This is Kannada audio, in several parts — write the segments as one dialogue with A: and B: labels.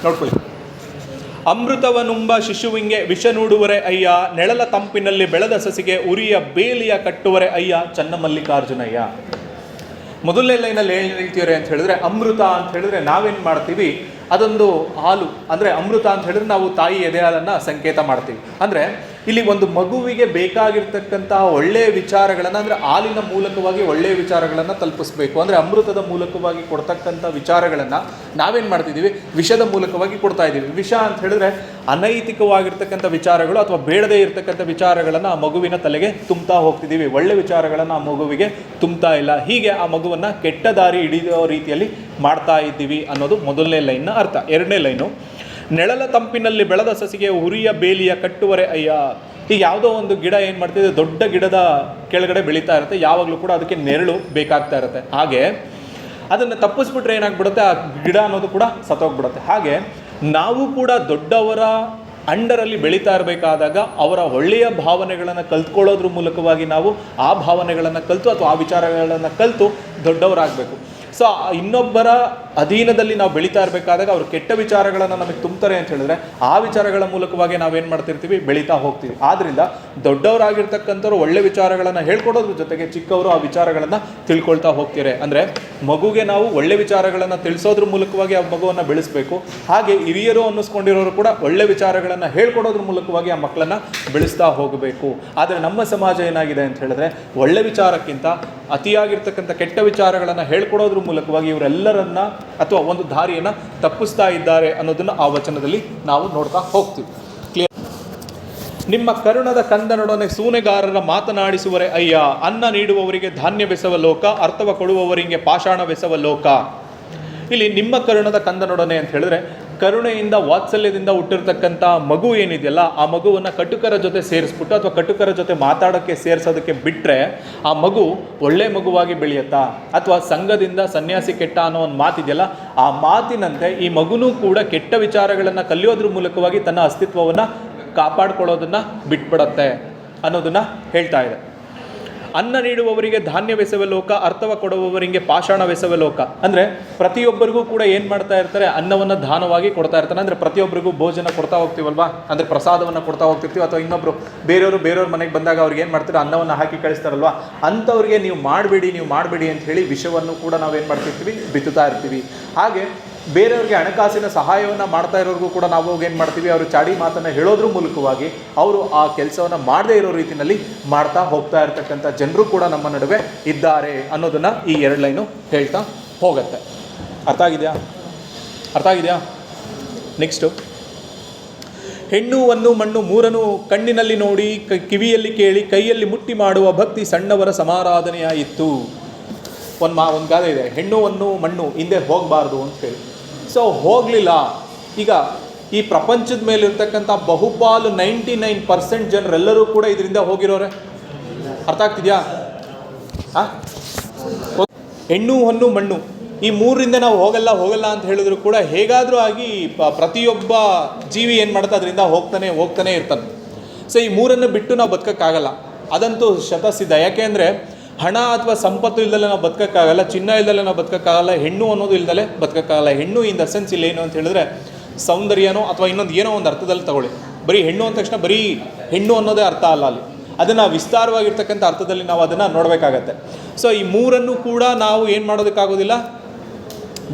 A: ನೋಡ್ಕೊಳ್ಳಿ. ಅಮೃತವನುಂಬ ಶಿಶುವಿಂಗೆ ವಿಷ ನೋಡುವರೆ ಅಯ್ಯ, ನೆಳಲ ತಂಪಿನಲ್ಲಿ ಬೆಳೆದ ಸಸಿಗೆ ಉರಿಯ ಬೇಲಿಯ ಕಟ್ಟುವರೆ ಅಯ್ಯ, ಚನ್ನಮಲ್ಲಿಕಾರ್ಜುನಯ್ಯ. ಮೊದಲನೇ ಲೈನಲ್ಲಿ ಏನು ಹೇಳ್ತೀವ್ರೆ ಅಂತ ಹೇಳಿದ್ರೆ, ಅಮೃತ ಅಂತ ಹೇಳಿದ್ರೆ ನಾವೇನು ಮಾಡ್ತೀವಿ, ಅದೊಂದು ಹಾಲು ಅಂದರೆ ಅಮೃತ ಅಂತ ಹೇಳಿದ್ರೆ ನಾವು ತಾಯಿ ಎದೆ ಹಾಲನ್ನು ಸಂಕೇತ ಮಾಡ್ತೀವಿ. ಅಂದರೆ ಇಲ್ಲಿ ಒಂದು ಮಗುವಿಗೆ ಬೇಕಾಗಿರ್ತಕ್ಕಂತಹ ಒಳ್ಳೆಯ ವಿಚಾರಗಳನ್ನು, ಅಂದರೆ ಹಾಲಿನ ಮೂಲಕವಾಗಿ ಒಳ್ಳೆಯ ವಿಚಾರಗಳನ್ನು ತಲುಪಿಸ್ಬೇಕು. ಅಂದರೆ ಅಮೃತದ ಮೂಲಕವಾಗಿ ಕೊಡ್ತಕ್ಕಂಥ ವಿಚಾರಗಳನ್ನು ನಾವೇನು ಮಾಡ್ತಿದ್ದೀವಿ, ವಿಷದ ಮೂಲಕವಾಗಿ ಕೊಡ್ತಾ ಇದ್ದೀವಿ. ವಿಷ ಅಂತ ಹೇಳಿದ್ರೆ ಅನೈತಿಕವಾಗಿರ್ತಕ್ಕಂಥ ವಿಚಾರಗಳು ಅಥವಾ ಬೇಡದೇ ಇರತಕ್ಕಂಥ ವಿಚಾರಗಳನ್ನು ಆ ಮಗುವಿನ ತಲೆಗೆ ತುಂಬ್ತಾ ಹೋಗ್ತಿದ್ದೀವಿ. ಒಳ್ಳೆ ವಿಚಾರಗಳನ್ನು ಆ ಮಗುವಿಗೆ ತುಂಬ್ತಾ ಇಲ್ಲ. ಹೀಗೆ ಆ ಮಗುವನ್ನು ಕೆಟ್ಟ ದಾರಿ ಹಿಡಿಯೋ ರೀತಿಯಲ್ಲಿ ಮಾಡ್ತಾ ಇದ್ದೀವಿ ಅನ್ನೋದು ಮೊದಲನೇ ಲೈನ್ನ ಅರ್ಥ. ಎರಡನೇ ಲೈನು, ನೆಳಲ ತಂಪಿನಲ್ಲಿ ಬೆಳೆದ ಸಸಿಗೆ ಉರಿಯ ಬೇಲಿಯ ಕಟ್ಟುವರೆ ಅಯ್ಯ. ಈಗ ಯಾವುದೋ ಒಂದು ಗಿಡ ಏನು ಮಾಡ್ತಿದೆ, ದೊಡ್ಡ ಗಿಡದ ಕೆಳಗಡೆ ಬೆಳೀತಾ ಇರುತ್ತೆ, ಯಾವಾಗಲೂ ಕೂಡ ಅದಕ್ಕೆ ನೆರಳು ಬೇಕಾಗ್ತಾ ಇರುತ್ತೆ. ಹಾಗೆ ಅದನ್ನು ತಪ್ಪಿಸ್ಬಿಟ್ರೆ ಏನಾಗ್ಬಿಡುತ್ತೆ, ಆ ಗಿಡ ಅನ್ನೋದು ಕೂಡ ಸತ್ತೋಗ್ಬಿಡುತ್ತೆ. ಹಾಗೆ ನಾವು ಕೂಡ ದೊಡ್ಡವರ ಅಂಡರಲ್ಲಿ ಬೆಳೀತಾ ಇರಬೇಕಾದಾಗ ಅವರ ಒಳ್ಳೆಯ ಭಾವನೆಗಳನ್ನು ಕಲ್ತ್ಕೊಳ್ಳೋದ್ರ ಮೂಲಕವಾಗಿ ನಾವು ಆ ಭಾವನೆಗಳನ್ನು ಕಲಿತು ಅಥವಾ ಆ ವಿಚಾರಗಳನ್ನು ಕಲಿತು ದೊಡ್ಡವರಾಗಬೇಕು. ಸೊ ಇನ್ನೊಬ್ಬರ ಅಧೀನದಲ್ಲಿ ನಾವು ಬೆಳೀತಾ ಇರಬೇಕಾದಾಗ ಅವರು ಕೆಟ್ಟ ವಿಚಾರಗಳನ್ನು ನಮಗೆ ತುಂಬ್ತಾರೆ ಅಂತ ಹೇಳಿದ್ರೆ ಆ ವಿಚಾರಗಳ ಮೂಲಕವಾಗಿ ನಾವೇನು ಮಾಡ್ತಿರ್ತೀವಿ, ಬೆಳೀತಾ ಹೋಗ್ತೀವಿ. ಆದ್ದರಿಂದ ದೊಡ್ಡವರಾಗಿರ್ತಕ್ಕಂಥವ್ರು ಒಳ್ಳೆ ವಿಚಾರಗಳನ್ನು ಹೇಳ್ಕೊಡೋದ್ರ ಜೊತೆಗೆ ಚಿಕ್ಕವರು ಆ ವಿಚಾರಗಳನ್ನು ತಿಳ್ಕೊಳ್ತಾ ಹೋಗ್ತೀರಿ. ಅಂದರೆ ಮಗುಗೆ ನಾವು ಒಳ್ಳೆ ವಿಚಾರಗಳನ್ನು ತಿಳಿಸೋದ್ರ ಮೂಲಕವಾಗಿ ಆ ಮಗುವನ್ನು ಬೆಳೆಸಬೇಕು. ಹಾಗೆ ಹಿರಿಯರು ಅನ್ನಿಸ್ಕೊಂಡಿರೋರು ಕೂಡ ಒಳ್ಳೆ ವಿಚಾರಗಳನ್ನು ಹೇಳ್ಕೊಡೋದ್ರ ಮೂಲಕವಾಗಿ ಆ ಮಕ್ಕಳನ್ನು ಬೆಳೆಸ್ತಾ ಹೋಗಬೇಕು. ಆದರೆ ನಮ್ಮ ಸಮಾಜ ಏನಾಗಿದೆ ಅಂತ ಹೇಳಿದ್ರೆ, ಒಳ್ಳೆ ವಿಚಾರಕ್ಕಿಂತ ಅತಿಯಾಗಿರ್ತಕ್ಕಂಥ ಕೆಟ್ಟ ವಿಚಾರಗಳನ್ನು ಹೇಳ್ಕೊಡೋದ್ರ ಮೂಲಕವಾಗಿ ಇವರೆಲ್ಲರನ್ನ ಅಥವಾ ಒಂದು ದಾರಿಯನ್ನು ತಪ್ಪಿಸ್ತಾ ಇದ್ದಾರೆ ಅನ್ನೋದನ್ನು ಆ ವಚನದಲ್ಲಿ ನಾವು ನೋಡ್ತಾ ಹೋಗ್ತೀವಿ. ಕ್ಲಿಯರ್. ನಿಮ್ಮ ಕರುಣದ ಕಂದನೊಡನೆ ಸೂನೆಗಾರರ ಮಾತನಾಡಿಸುವರೆ ಅಯ್ಯ, ಅನ್ನ ನೀಡುವವರಿಗೆ ಧಾನ್ಯವೆಸವ ಲೋಕ, ಅರ್ಥವ ಕೊಡುವವರಿಗೆ ಪಾಷಾಣವೆಸವ ಲೋಕ. ಇಲ್ಲಿ ನಿಮ್ಮ ಕರುಣದ ಕಂದನೊಡನೆ ಅಂತ ಹೇಳಿದ್ರೆ, ಕರುಣೆಯಿಂದ ವಾತ್ಸಲ್ಯದಿಂದ ಹುಟ್ಟಿರ್ತಕ್ಕಂಥ ಮಗು ಏನಿದೆಯಲ್ಲ, ಆ ಮಗುವನ್ನು ಕಟುಕರ ಜೊತೆ ಸೇರಿಸ್ಬಿಟ್ಟು ಅಥವಾ ಕಟುಕರ ಜೊತೆ ಮಾತಾಡೋಕ್ಕೆ ಸೇರಿಸೋದಕ್ಕೆ ಬಿಟ್ಟರೆ ಆ ಮಗು ಒಳ್ಳೆ ಮಗುವಾಗಿ ಬೆಳೆಯುತ್ತಾ, ಅಥವಾ ಸಂಘದಿಂದ ಸನ್ಯಾಸಿ ಕೆಟ್ಟ ಅನ್ನೋ ಒಂದು ಮಾತಿದೆಯಲ್ಲ, ಆ ಮಾತಿನಂತೆ ಈ ಮಗುನೂ ಕೂಡ ಕೆಟ್ಟ ವಿಚಾರಗಳನ್ನು ಕಲಿಯೋದ್ರ ಮೂಲಕವಾಗಿ ತನ್ನ ಅಸ್ತಿತ್ವವನ್ನು ಕಾಪಾಡ್ಕೊಳ್ಳೋದನ್ನು ಬಿಟ್ಬಿಡತ್ತೆ ಅನ್ನೋದನ್ನು ಹೇಳ್ತಾ ಇದೆ. ಅನ್ನ ನೀಡುವವರಿಗೆ ಧಾನ್ಯವೆಸವ ಲೋಕ, ಅರ್ಥವ ಕೊಡುವವರಿಗೆ ಪಾಷಾಣವೆಸವ ಲೋಕ. ಅಂದರೆ ಪ್ರತಿಯೊಬ್ಬರಿಗೂ ಕೂಡ ಏನು ಮಾಡ್ತಾ ಇರ್ತಾರೆ, ಅನ್ನವನ್ನು ದಾನವಾಗಿ ಕೊಡ್ತಾ ಇರ್ತಾನೆ. ಅಂದರೆ ಪ್ರತಿಯೊಬ್ಬರಿಗೂ ಭೋಜನ ಕೊಡ್ತಾ ಹೋಗ್ತೀವಲ್ವಾ, ಅಂದರೆ ಪ್ರಸಾದವನ್ನು ಕೊಡ್ತಾ ಹೋಗ್ತಿರ್ತೀವಿ. ಅಥವಾ ಇನ್ನೊಬ್ಬರು ಬೇರೆಯವ್ರ ಮನೆಗೆ ಬಂದಾಗ ಅವ್ರಿಗೆ ಏನು ಮಾಡ್ತಾರೆ, ಅನ್ನವನ್ನು ಹಾಕಿ ಕಳಿಸ್ತಾರಲ್ವ, ಅಂಥವ್ರಿಗೆ ನೀವು ಮಾಡಬೇಡಿ ಅಂತ ಹೇಳಿ ವಿಷವನ್ನು ಕೂಡ ನಾವೇನು ಮಾಡ್ತಿರ್ತೀವಿ, ಬಿತ್ತುತ್ತಾ ಇರ್ತೀವಿ. ಹಾಗೆ ಬೇರೆಯವ್ರಿಗೆ ಹಣಕಾಸಿನ ಸಹಾಯವನ್ನು ಮಾಡ್ತಾ ಇರೋರಿಗೂ ಕೂಡ ನಾವು ಏನು ಮಾಡ್ತೀವಿ, ಅವರು ಚಾಡಿ ಮಾತನ್ನು ಹೇಳೋದ್ರ ಮೂಲಕವಾಗಿ ಅವರು ಆ ಕೆಲಸವನ್ನು ಮಾಡದೇ ಇರೋ ರೀತಿಯಲ್ಲಿ ಮಾಡ್ತಾ ಹೋಗ್ತಾ ಇರ್ತಕ್ಕಂಥ ಜನರು ಕೂಡ ನಮ್ಮ ನಡುವೆ ಇದ್ದಾರೆ ಅನ್ನೋದನ್ನು ಈ ಎರಡು ಲೈನು ಹೇಳ್ತಾ ಹೋಗುತ್ತೆ. ಅರ್ಥ ಆಗಿದೆಯಾ? ನೆಕ್ಸ್ಟು, ಹೆಣ್ಣುವನ್ನು ಮಣ್ಣು ಮೂರನ್ನು ಕಣ್ಣಿನಲ್ಲಿ ನೋಡಿ ಕಿವಿಯಲ್ಲಿ ಕೇಳಿ ಕೈಯಲ್ಲಿ ಮುಟ್ಟಿ ಮಾಡುವ ಭಕ್ತಿ ಸಣ್ಣವರ ಸಮಾರಾಧನೆಯಾಯಿತು. ಒಂದು ಗಾದೆ ಇದೆ, ಹೆಣ್ಣುವನ್ನು ಮಣ್ಣು ಹಿಂದೆ ಹೋಗಬಾರ್ದು ಅಂತ ಹೇಳಿ. ಸೊ ಹೋಗಲಿಲ್ಲ. ಈಗ ಈ ಪ್ರಪಂಚದ ಮೇಲಿರ್ತಕ್ಕಂಥ ಬಹುಪಾಲು 99% ಜನರೆಲ್ಲರೂ ಕೂಡ ಇದರಿಂದ ಹೋಗಿರೋರೆ. ಅರ್ಥ ಆಗ್ತಿದೆಯಾ? ಹೆಣ್ಣು ಹೊನ್ನು ಮಣ್ಣು ಈ ಮೂರರಿಂದ ನಾವು ಹೋಗಲ್ಲ ಅಂತ ಹೇಳಿದ್ರು ಕೂಡ ಹೇಗಾದರೂ ಆಗಿ ಪ್ರತಿಯೊಬ್ಬ ಜೀವಿ ಏನು ಮಾಡ್ತಾ ಅದರಿಂದ ಹೋಗ್ತಾನೆ ಇರ್ತಾನೆ. ಸೊ ಈ ಮೂರನ್ನು ಬಿಟ್ಟು ನಾವು ಬದುಕೋಕ್ಕಾಗಲ್ಲ, ಅದಂತೂ ಶತಸಿದ್ಧ. ಯಾಕೆ ಅಂದರೆ ಹಣ ಅಥವಾ ಸಂಪತ್ತು ಇಲ್ದಲೆ ನಾವು ಬದುಕೋಕ್ಕಾಗಲ್ಲ, ಚಿನ್ನ ಇಲ್ದಲೆ ನಾವು ಬದುಕೋಕ್ಕಾಗಲ್ಲ, ಹೆಣ್ಣು ಅನ್ನೋದು ಇಲ್ದಲೆ ಬದುಕೋಕ್ಕಾಗಲ್ಲ. ಹೆಣ್ಣು ಇನ್ ದ ಸೆನ್ಸ್ ಇಲ್ಲಿ ಏನು ಅಂತ ಹೇಳಿದ್ರೆ ಸೌಂದರ್ಯನೋ ಅಥವಾ ಇನ್ನೊಂದು ಏನೋ ಒಂದು ಅರ್ಥದಲ್ಲಿ ತಗೊಳ್ಳಿ. ಬರೀ ಹೆಣ್ಣು ಅಂದ ತಕ್ಷಣ ಬರೀ ಹೆಣ್ಣು ಅನ್ನೋದೇ ಅರ್ಥ ಅಲ್ಲ, ಅಲ್ಲಿ ಅದನ್ನು ವಿಸ್ತಾರವಾಗಿರ್ತಕ್ಕಂಥ ಅರ್ಥದಲ್ಲಿ ನಾವು ಅದನ್ನು ನೋಡಬೇಕಾಗತ್ತೆ. ಸೊ ಈ ಮೂರನ್ನು ಕೂಡ ನಾವು ಏನು ಮಾಡೋದಕ್ಕಾಗೋದಿಲ್ಲ,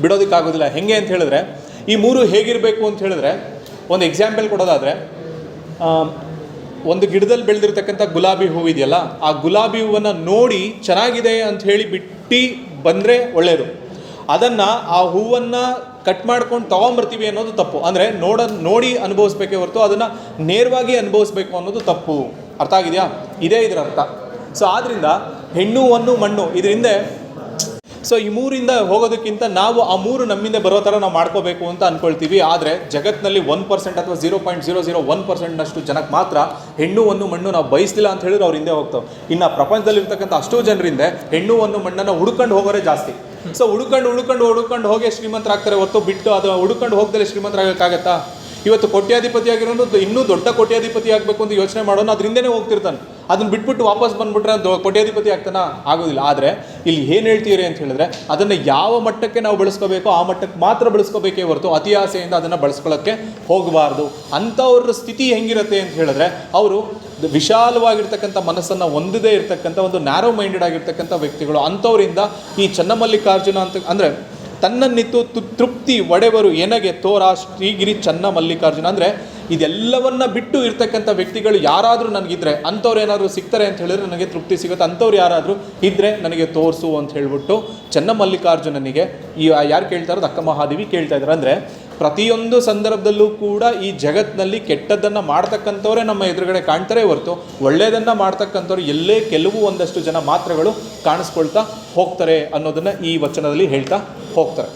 A: ಬಿಡೋದಕ್ಕಾಗೋದಿಲ್ಲ. ಹೆಂಗೆ ಅಂತ ಹೇಳಿದ್ರೆ, ಈ ಮೂರು ಹೇಗಿರಬೇಕು ಅಂತ ಹೇಳಿದ್ರೆ, ಒಂದು ಎಕ್ಸಾಂಪಲ್ ಕೊಡೋದಾದರೆ, ಒಂದು ಗಿಡದಲ್ಲಿ ಬೆಳೆದಿರ್ತಕ್ಕಂಥ ಗುಲಾಬಿ ಹೂವು ಇದೆಯಲ್ಲ, ಆ ಗುಲಾಬಿ ಹೂವನ್ನು ನೋಡಿ ಚೆನ್ನಾಗಿದೆ ಅಂತ ಹೇಳಿ ಬಿಟ್ಟು ಬಂದರೆ ಒಳ್ಳೆಯದು. ಅದನ್ನು ಆ ಹೂವನ್ನು ಕಟ್ ಮಾಡ್ಕೊಂಡು ತೊಗೊಂಬರ್ತೀವಿ ಅನ್ನೋದು ತಪ್ಪು. ಅಂದರೆ ನೋಡಿ ಅನುಭವಿಸ್ಬೇಕೇ ಹೊರತು ಅದನ್ನು ನೇರವಾಗಿ ಅನುಭವಿಸ್ಬೇಕು ಅನ್ನೋದು ತಪ್ಪು. ಅರ್ಥ ಆಗಿದೆಯಾ? ಇದೇ ಇದರ ಅರ್ಥ. ಸೊ ಆದ್ದರಿಂದ ಹೆಣ್ಣು ಹೊನ್ನು ಮಣ್ಣು ಇದರಿಂದ, ಸೊ ಈ ಮೂರಿಂದ ಹೋಗೋದಕ್ಕಿಂತ ನಾವು ಆ ಮೂರು ನಮ್ಮಿಂದ ಬರೋ ಥರ ನಾವು ಮಾಡ್ಕೋಬೇಕು ಅಂತ ಅಂದ್ಕೊಳ್ತೀವಿ. ಆದರೆ ಜಗತ್ತಿನಲ್ಲಿ 1% ಅಥವಾ 0.001% ಜನಕ್ಕೆ ಮಾತ್ರ ಹೆಣ್ಣು ಹೊನ್ನು ಮಣ್ಣು ನಾವು ಬಯಸ್ತಿಲ್ಲ ಅಂತ ಹೇಳಿದ್ರೆ ಅವ್ರ ಹಿಂದೆ ಹೋಗ್ತಾವೆ. ಇನ್ನು ಪ್ರಪಂಚದಲ್ಲಿರ್ತಕ್ಕಂಥ ಅಷ್ಟೋ ಜನರಿಂದ ಹೆಣ್ಣು ಹೊನ್ನು ಮಣ್ಣನ್ನು ಹುಡ್ಕೊಂಡು ಹೋಗೋರೇ ಜಾಸ್ತಿ. ಸೊ ಹುಡ್ಕೊಂಡು ಹೋಗಿ ಶ್ರೀಮಂತರಾಗ್ತಾರೆ ಹೊರತು ಬಿಟ್ಟು ಅದು ಹುಡ್ಕೊಂಡು ಹೋಗ್ದಲೇ ಶ್ರೀಮಂತರಾಗಕ್ಕಾಗತ್ತಾ? ಇವತ್ತು ಕೋಟ್ಯಾಧಿಪತಿ ಆಗಿರೋನು ಇನ್ನೂ ದೊಡ್ಡ ಕೋಟ್ಯಾಧಿಪತಿ ಆಗಬೇಕು ಅಂತ ಯೋಚನೆ ಮಾಡೋನು ಅದರಿಂದನೇ ಹೋಗ್ತಿರ್ತಾನೆ. ಅದನ್ನು ಬಿಟ್ಬಿಟ್ಟು ವಾಪಸ್ ಬಂದುಬಿಟ್ರೆ ಕೋಟ್ಯಾಧಿಪತಿ ಆಗ್ತಾನೆ, ಆಗೋದಿಲ್ಲ. ಆದರೆ ಇಲ್ಲಿ ಏನು ಹೇಳ್ತೀರಿ ಅಂತ ಹೇಳಿದ್ರೆ, ಅದನ್ನು ಯಾವ ಮಟ್ಟಕ್ಕೆ ನಾವು ಬಳಸ್ಕೋಬೇಕೋ ಆ ಮಟ್ಟಕ್ಕೆ ಮಾತ್ರ ಬಳಸ್ಕೋಬೇಕೇ ಹೊರತು ಅತಿ ಆಸೆಯಿಂದ ಅದನ್ನು ಬಳಸ್ಕೊಳ್ಳೋಕ್ಕೆ ಹೋಗಬಾರ್ದು. ಅಂಥವ್ರ ಸ್ಥಿತಿ ಹೆಂಗಿರುತ್ತೆ ಅಂತ ಹೇಳಿದ್ರೆ, ಅವರು ವಿಶಾಲವಾಗಿರ್ತಕ್ಕಂಥ ಮನಸ್ಸನ್ನು ಹೊಂದದೇ ಇರತಕ್ಕಂಥ ಒಂದು ನ್ಯಾರೋ ಮೈಂಡೆಡ್ ಆಗಿರ್ತಕ್ಕಂಥ ವ್ಯಕ್ತಿಗಳು. ಅಂಥವರಿಂದ ಈ ಚನ್ನಮಲ್ಲಿಕಾರ್ಜುನ ಅಂತ ಅಂದರೆ ತನ್ನನ್ನಿತ್ತು ತೃಪ್ತಿ ಒಡೆವರು ಎನಗೆ ತೋರ ಶ್ರೀಗಿರಿ ಚನ್ನ ಮಲ್ಲಿಕಾರ್ಜುನ. ಅಂದರೆ ಇದೆಲ್ಲವನ್ನ ಬಿಟ್ಟು ಇರ್ತಕ್ಕಂಥ ವ್ಯಕ್ತಿಗಳು ಯಾರಾದರೂ ನನಗಿದ್ರೆ, ಅಂಥವ್ರು ಏನಾದರೂ ಸಿಗ್ತಾರೆ ಅಂತ ಹೇಳಿದ್ರೆ ನನಗೆ ತೃಪ್ತಿ ಸಿಗುತ್ತೆ, ಅಂಥವ್ರು ಯಾರಾದರೂ ಇದ್ದರೆ ನನಗೆ ತೋರಿಸು ಅಂತ ಹೇಳಿಬಿಟ್ಟು ಚನ್ನಮಲ್ಲಿಕಾರ್ಜುನನಿಗೆ ಯಾರು ಕೇಳ್ತಾ ಇರೋದು? ಅಕ್ಕ ಮಹಾದೇವಿ ಕೇಳ್ತಾ ಇದ್ದಾರೆ. ಅಂದರೆ ಪ್ರತಿಯೊಂದು ಸಂದರ್ಭದಲ್ಲೂ ಕೂಡ ಈ ಜಗತ್ತಿನಲ್ಲಿ ಕೆಟ್ಟದ್ದನ್ನು ಮಾಡ್ತಕ್ಕಂಥವರೇ ನಮ್ಮ ಎದುರುಗಡೆ ಕಾಣ್ತಾರೆ ಹೊರತು ಒಳ್ಳೆಯದನ್ನು ಮಾಡ್ತಕ್ಕಂಥವ್ರು ಎಲ್ಲೇ ಕೆಲವು ಒಂದಷ್ಟು ಜನ ಮಾತ್ರಗಳು ಕಾಣಿಸ್ಕೊಳ್ತಾ ಹೋಗ್ತಾರೆ ಅನ್ನೋದನ್ನು ಈ ವಚನದಲ್ಲಿ ಹೇಳ್ತಾ ಹೋಗ್ತಾರೆ.